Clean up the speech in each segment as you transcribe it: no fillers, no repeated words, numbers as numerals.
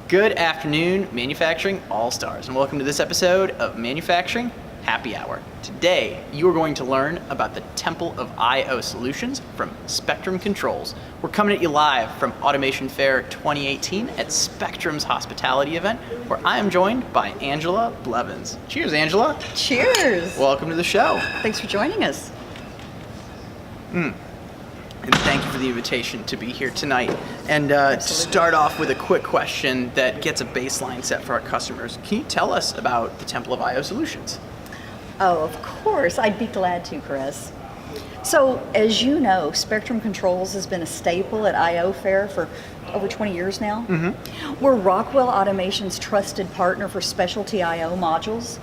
Good afternoon, Manufacturing All-Stars, and welcome to this episode of Manufacturing Happy Hour. Today, you are going to learn about the Temple of I/O solutions from Spectrum Controls. We're coming at you live from Automation Fair 2018 at Spectrum's hospitality event, where I am joined by Angela Blevins. Cheers, Angela. Cheers. Welcome to the show. Thanks for joining us. And thank you for the invitation to be here tonight. And to start off with a quick question that gets a baseline set for our customers, can you tell us about the Temple of I/O solutions? Oh, of course. I'd be glad to, Chris. So, as you know, Spectrum Controls has been a staple at I/O Fair for over 20 years now. We're Rockwell Automation's trusted partner for specialty I/O modules.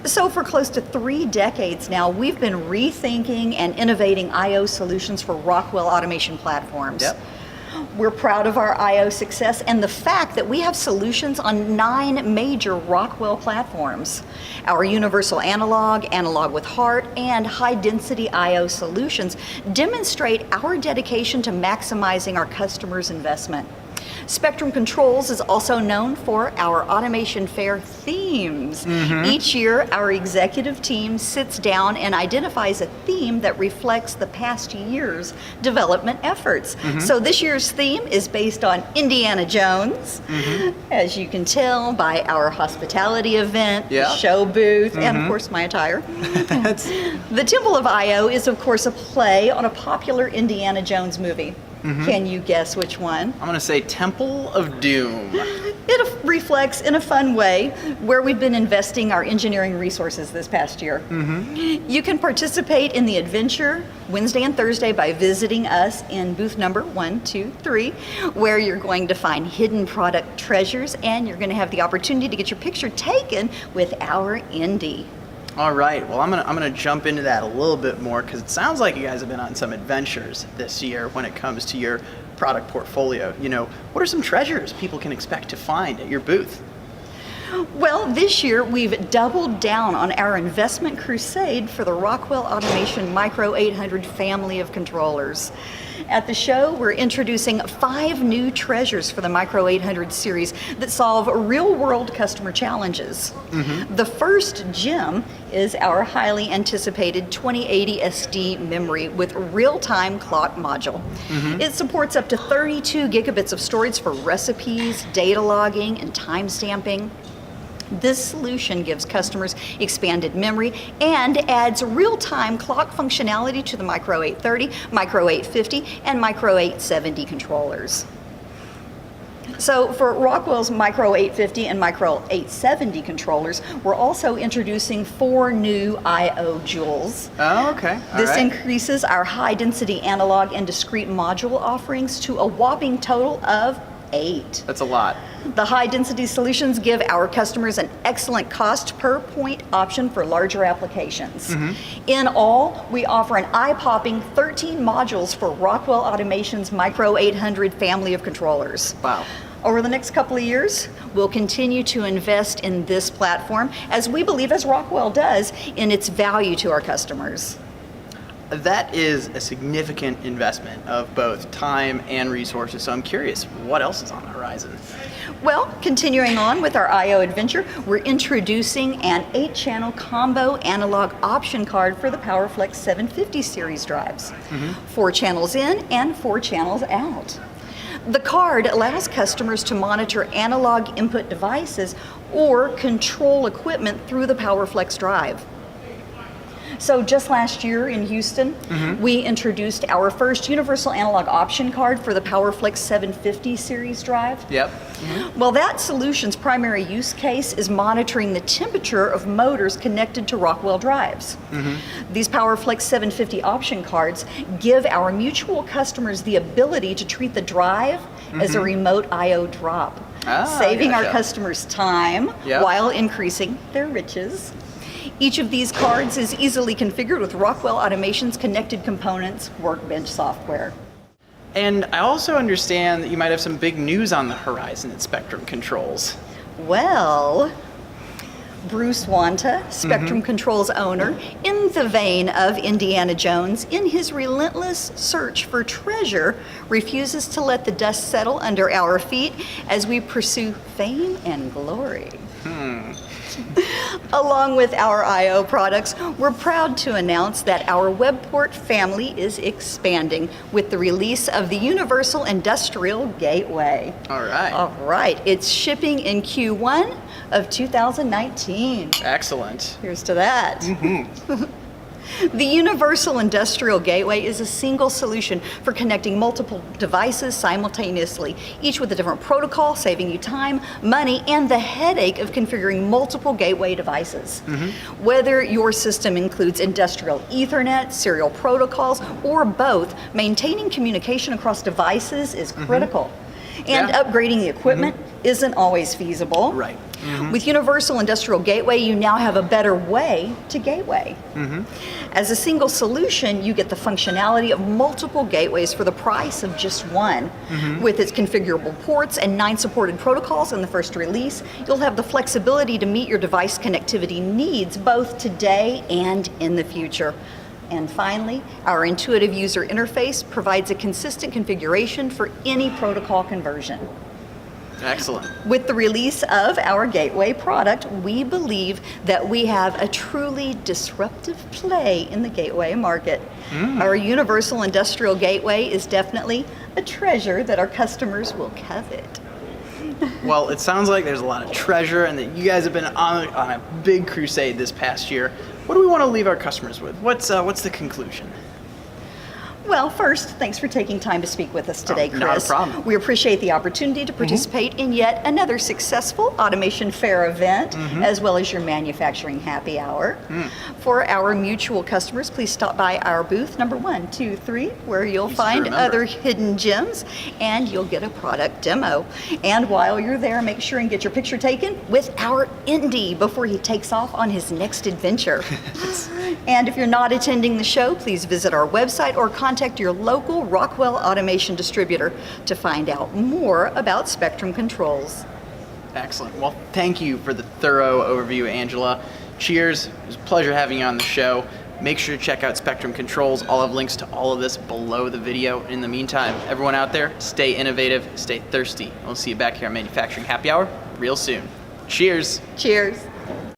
So for close to 3 decades now, we've been rethinking and innovating I/O solutions for Rockwell Automation platforms. Yep. We're proud of our I/O success and the fact that we have solutions on 9 major Rockwell platforms. Our universal analog, analog with heart, and high-density I/O solutions demonstrate our dedication to maximizing our customers' investment. Spectrum Controls is also known for our Automation Fair themes. Each year, our executive team sits down and identifies a theme that reflects the past year's development efforts. So this year's theme is based on Indiana Jones, as you can tell by our hospitality event, show booth, and of course my attire. The Temple of I/O is of course a play on a popular Indiana Jones movie. Can you guess which one? I'm going to say Temple of Doom. It reflects in a fun way where we've been investing our engineering resources this past year. You can participate in the adventure Wednesday and Thursday by visiting us in booth number 123, where you're going to find hidden product treasures and you're going to have the opportunity to get your picture taken with our Indy. All right, well, I'm gonna jump into that a little bit more because it sounds like you guys have been on some adventures this year when it comes to your product portfolio. You know, what are some treasures people can expect to find at your booth? Well, this year we've doubled down on our investment crusade for the Rockwell Automation Micro 800 family of controllers. At the show, we're introducing 5 new treasures for the Micro 800 series that solve real-world customer challenges. The first gem is our highly anticipated 2080 SD memory with real-time clock module. It supports up to 32 gigabits of storage for recipes, data logging, and time stamping. This solution gives customers expanded memory and adds real-time clock functionality to the Micro 830, Micro 850, and Micro 870 controllers. So for Rockwell's Micro 850 and Micro 870 controllers, we're also introducing 4 new I/O joules. Oh, okay. This increases our high-density analog and discrete module offerings to a whopping total of 8. That's a lot. The high-density solutions give our customers an excellent cost per point option for larger applications. In all, we offer an eye-popping 13 modules for Rockwell Automation's Micro 800 family of controllers. Wow. Over the next couple of years, we'll continue to invest in this platform as we believe, as Rockwell does, in its value to our customers. That is a significant investment of both time and resources, so I'm curious, what else is on the horizon? Well, continuing on with our I/O adventure, we're introducing an 8-channel combo analog option card for the PowerFlex 750 series drives. 4 channels in and 4 channels out. The card allows customers to monitor analog input devices or control equipment through the PowerFlex drive. So just last year in Houston, we introduced our first universal analog option card for the PowerFlex 750 series drive. Well, that solution's primary use case is monitoring the temperature of motors connected to Rockwell drives. These PowerFlex 750 option cards give our mutual customers the ability to treat the drive as a remote I/O drop, saving our customers time while increasing their riches. Each of these cards is easily configured with Rockwell Automation's connected components workbench software. And I also understand that you might have some big news on the horizon at Spectrum Controls. Well, Bruce Wanta, Spectrum Controls owner, in the vein of Indiana Jones, in his relentless search for treasure, refuses to let the dust settle under our feet as we pursue fame and glory. Along with our I/O products, we're proud to announce that our Webport family is expanding with the release of the Universal Industrial Gateway. All right. All right, it's shipping in Q1 of 2019. Excellent. Here's to that. The Universal Industrial Gateway is a single solution for connecting multiple devices simultaneously, each with a different protocol, saving you time, money, and the headache of configuring multiple gateway devices. Whether your system includes industrial Ethernet, serial protocols, or both, maintaining communication across devices is critical. And Yeah. upgrading the equipment isn't always feasible. Right. With Universal Industrial Gateway, you now have a better way to gateway. As a single solution, you get the functionality of multiple gateways for the price of just one. With its configurable ports and 9 supported protocols in the first release, you'll have the flexibility to meet your device connectivity needs both today and in the future. And finally, our intuitive user interface provides a consistent configuration for any protocol conversion. Excellent. With the release of our gateway product, we believe that we have a truly disruptive play in the gateway market. Our Universal Industrial Gateway is definitely a treasure that our customers will covet. Well, it sounds like there's a lot of treasure and that you guys have been on a big crusade this past year. What do we want to leave our customers with? What's the conclusion? Well, first, thanks for taking time to speak with us today, Chris. Not a problem. We appreciate the opportunity to participate in yet another successful Automation Fair event, as well as your manufacturing happy hour. For our mutual customers, please stop by our booth, number 123, where you'll Easy to find remember. other hidden gems, and you'll get a product demo. And while you're there, make sure and get your picture taken with our Indy before he takes off on his next adventure. And if you're not attending the show, please visit our website or contact your local Rockwell Automation distributor to find out more about Spectrum Controls. Excellent. Well, thank you for the thorough overview, Angela. Cheers. It was a pleasure having you on the show. Make sure to check out Spectrum Controls. I'll have links to all of this below the video. In the meantime, everyone out there, stay innovative, stay thirsty. We'll see you back here on Manufacturing Happy Hour real soon. Cheers. Cheers.